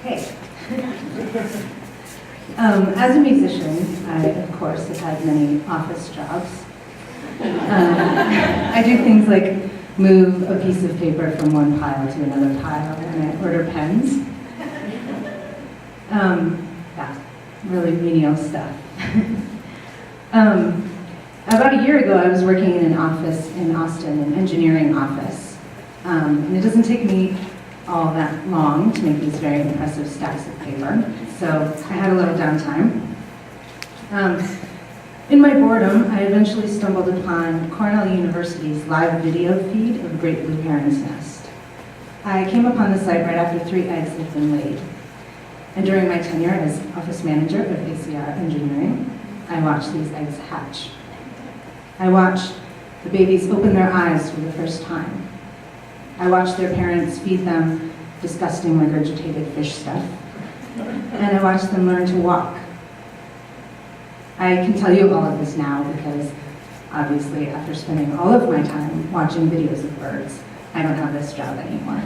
Hey. As a musician, I, of course, have had many office jobs. I do things like move a piece of paper from one pile to another pile, and I order pens. Yeah, really menial stuff. About a year ago, I was working in an office in Austin, an engineering office. And it doesn't take me all that long to make these very impressive stacks of paper. So I had a little downtime. In my boredom, I eventually stumbled upon Cornell University's live video feed of Great Blue Heron's Nest. I came upon the site right after 3 eggs had been laid. And during my tenure as office manager of ACR Engineering, I watched these eggs hatch. I watched the babies open their eyes for the first time. I watched their parents feed them disgusting regurgitated fish stuff. And I watched them learn to walk. I can tell you all of this now because, obviously, after spending all of my time watching videos of birds, I don't have this job anymore.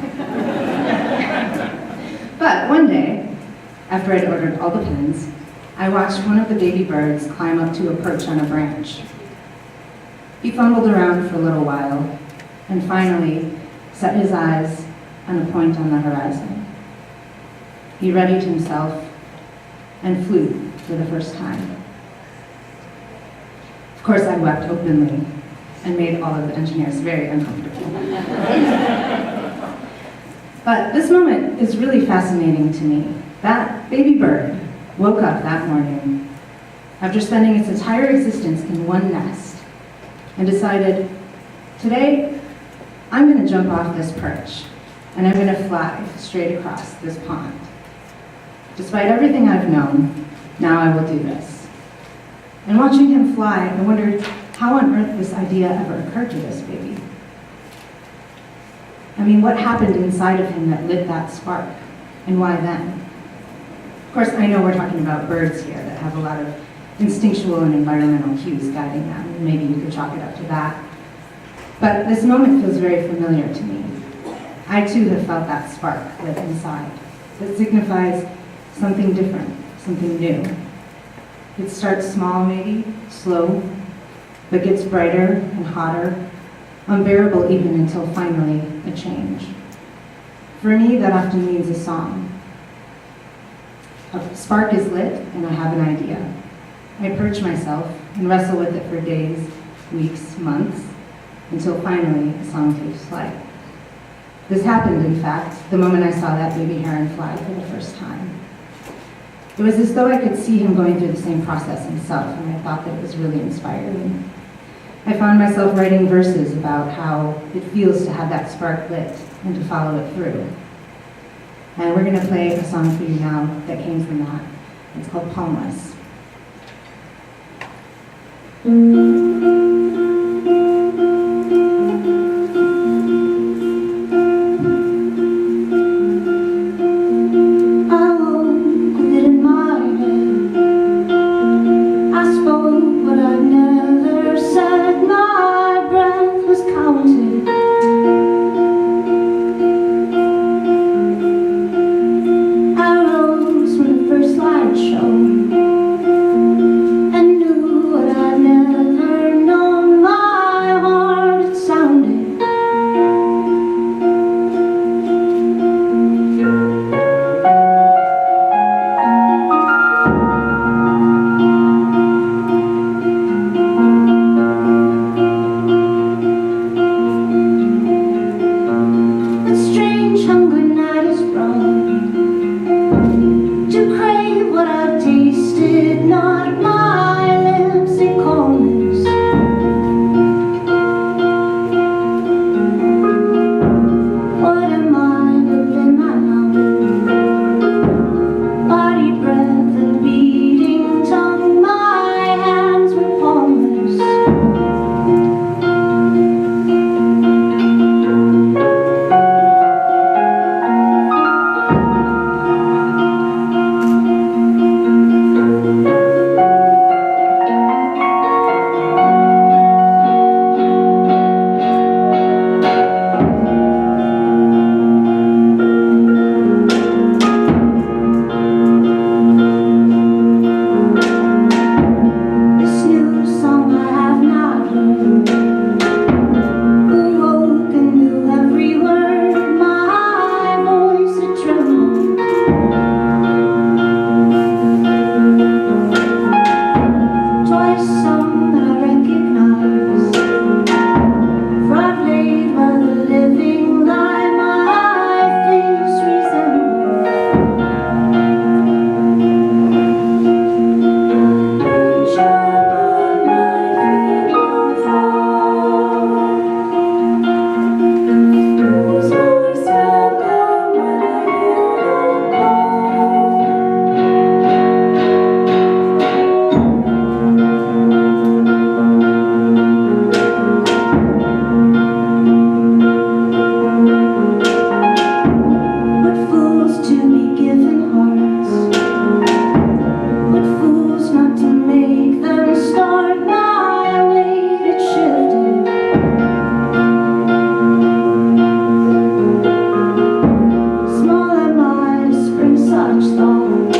But one day, after I'd ordered all the pens, I watched one of the baby birds climb up to a perch on a branch. He fumbled around for a little while, and finally set his eyes on a point on the horizon. He readied himself and flew for the first time. Of course, I wept openly and made all of the engineers very uncomfortable. But this moment is really fascinating to me. That baby bird woke up that morning after spending its entire existence in one nest and decided, today, I'm going to jump off this perch and I'm going to fly straight across this pond. Despite everything I've known, now I will do this. And watching him fly, I wondered how on earth this idea ever occurred to this baby. I mean, what happened inside of him that lit that spark, and why then? Of course, I know we're talking about birds here that have a lot of instinctual and environmental cues guiding them. Maybe you could chalk it up to that. But this moment feels very familiar to me. I too have felt that spark lit inside that signifies something different, something new. It starts small maybe, slow, but gets brighter and hotter, unbearable even until finally a change. For me, that often means a song. A spark is lit and I have an idea. I perch myself and wrestle with it for days, weeks, months, until finally a song takes flight. This happened, in fact, the moment I saw that baby heron fly for the first time. It was as though I could see him going through the same process himself, and I thought that it was really inspiring. I found myself writing verses about how it feels to have that spark lit and to follow it through. And we're going to play a song for you now that came from that. It's called Palmless. And knew what I'd never to be given hearts, but fools not to make them start. My weight it shifted. Small am I to spring such thought,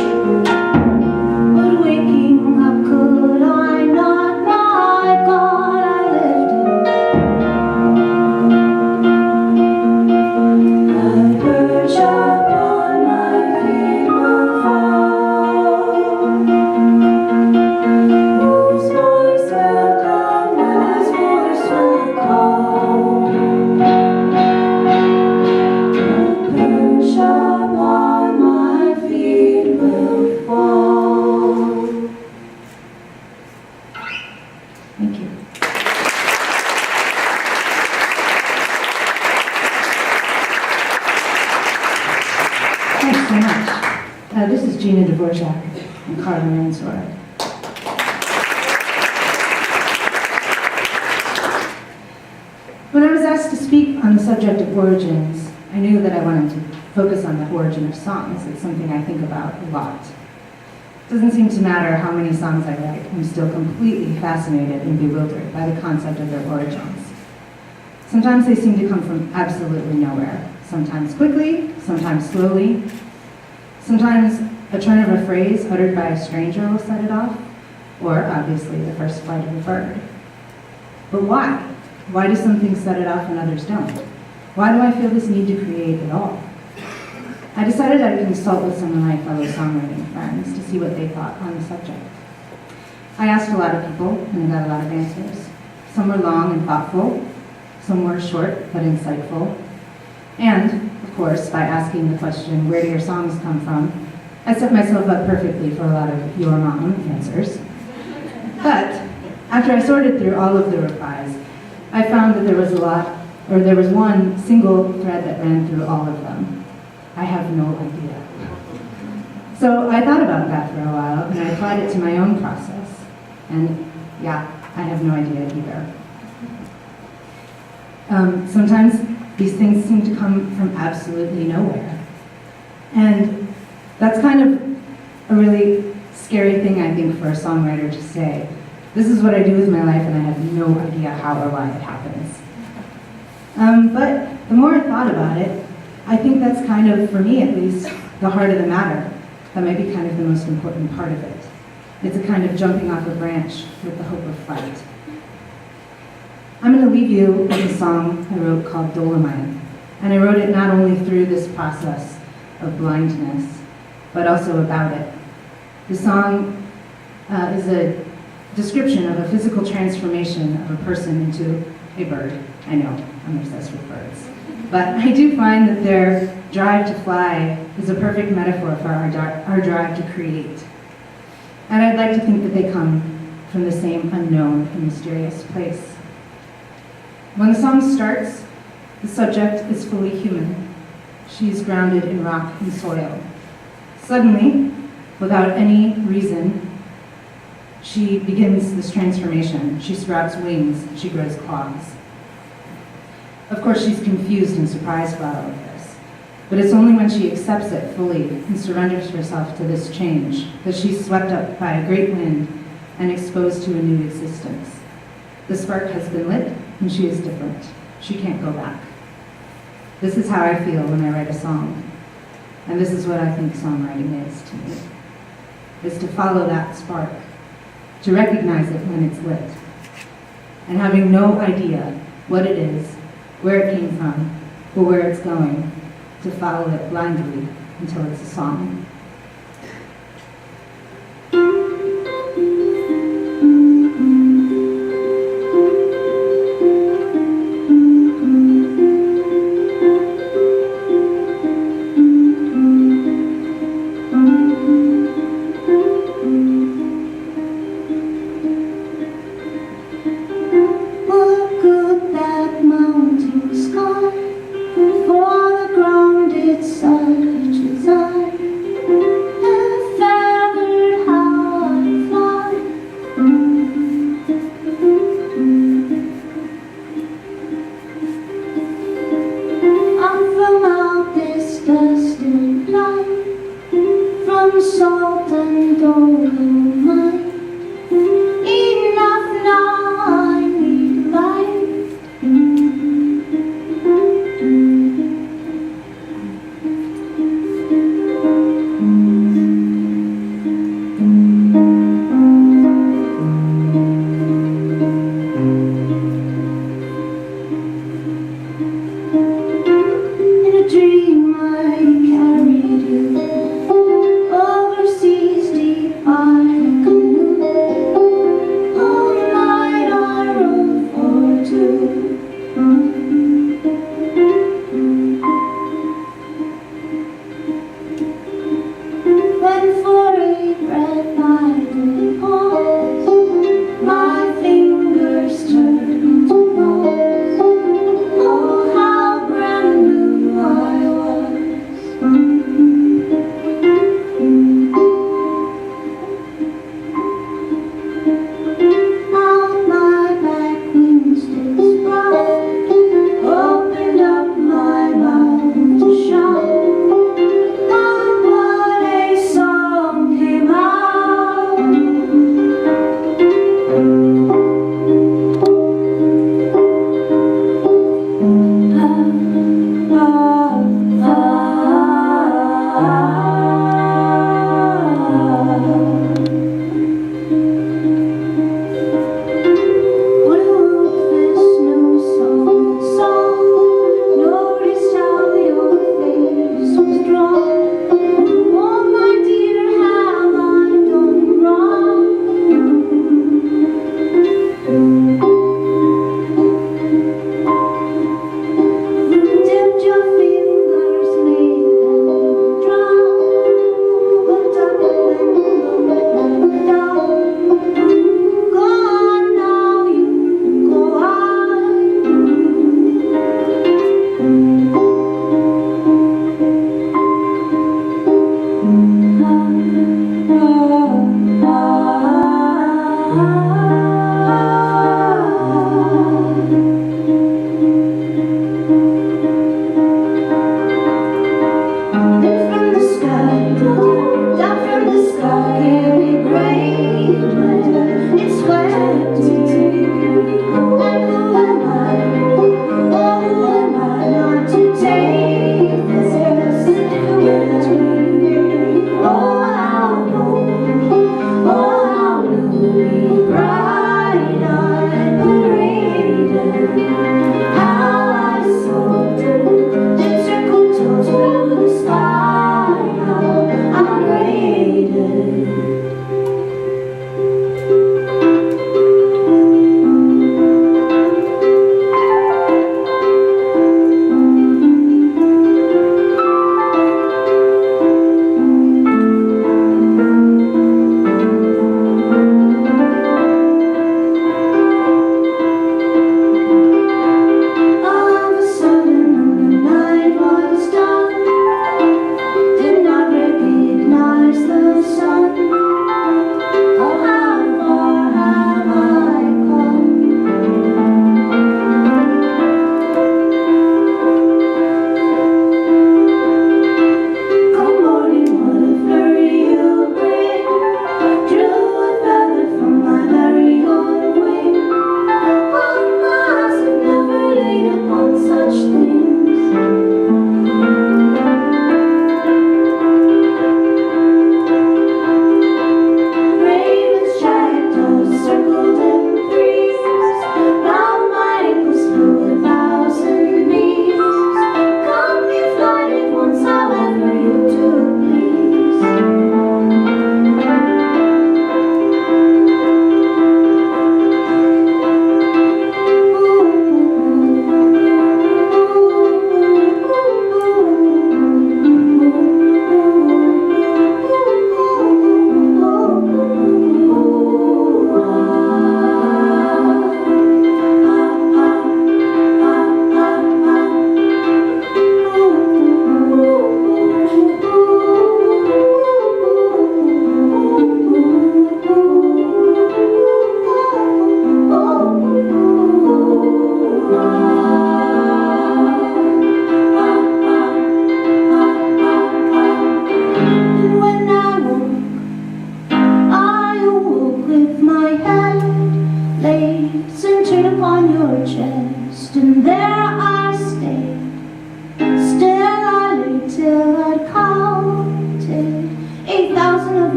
but waking up could I not? My God, I lifted. I perch upon my feet will fall, whose voice will come, whose voice will call. I perch upon my feet will fall. Thank you. Thanks so much. This is Gina Dvorak and Karla Manzur. When I was asked to speak on the subject of origins, I knew that I wanted to focus on the origin of songs. It's something I think about a lot. It doesn't seem to matter how many songs I write, I'm still completely fascinated and bewildered by the concept of their origins. Sometimes they seem to come from absolutely nowhere, sometimes quickly, sometimes slowly. Sometimes a turn of a phrase uttered by a stranger will set it off, or obviously the first flight of a bird. But why? Why does something set it off and others don't? Why do I feel this need to create at all? I decided I'd consult with some of my fellow songwriting friends to see what they thought on the subject. I asked a lot of people, and I got a lot of answers. Some were long and thoughtful, some were short but insightful. And, of course, by asking the question, where do your songs come from, I set myself up perfectly for a lot of your mom answers. But after I sorted through all of the replies, I found that there was one single thread that ran through all of them. I have no idea. So I thought about that for a while, and I applied it to my own process. And yeah, I have no idea either. Sometimes these things seem to come from absolutely nowhere. And that's kind of a really scary thing, I think, for a songwriter to say. This is what I do with my life, and I have no idea how or why it happens. But the more I thought about it, I think that's kind of, for me at least, the heart of the matter. That might be kind of the most important part of it. It's a kind of jumping off a branch with the hope of flight. I'm going to leave you with a song I wrote called Dolomite. And I wrote it not only through this process of blindness, but also about it. The song is a description of a physical transformation of a person into a bird. I know, I'm obsessed with birds. But I do find that their drive to fly is a perfect metaphor for our drive to create. And I'd like to think that they come from the same unknown and mysterious place. When the song starts, the subject is fully human. She's grounded in rock and soil. Suddenly, without any reason, she begins this transformation. She sprouts wings, she grows claws. Of course, she's confused and surprised by all of this. But it's only when she accepts it fully and surrenders herself to this change that she's swept up by a great wind and exposed to a new existence. The spark has been lit, and she is different. She can't go back. This is how I feel when I write a song. And this is what I think songwriting is to me. Is to follow that spark, to recognize it when it's lit, and having no idea what it is, where it came from, or where it's going, to follow it blindly until it's a song. Such as I from salt and dolomite. Enough now, I need light. In a dream I carried you overseas deep I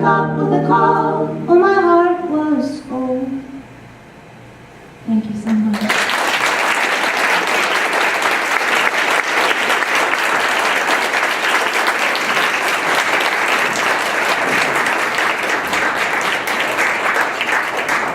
woke up with a call. Oh, my heart was full. Thank you so much.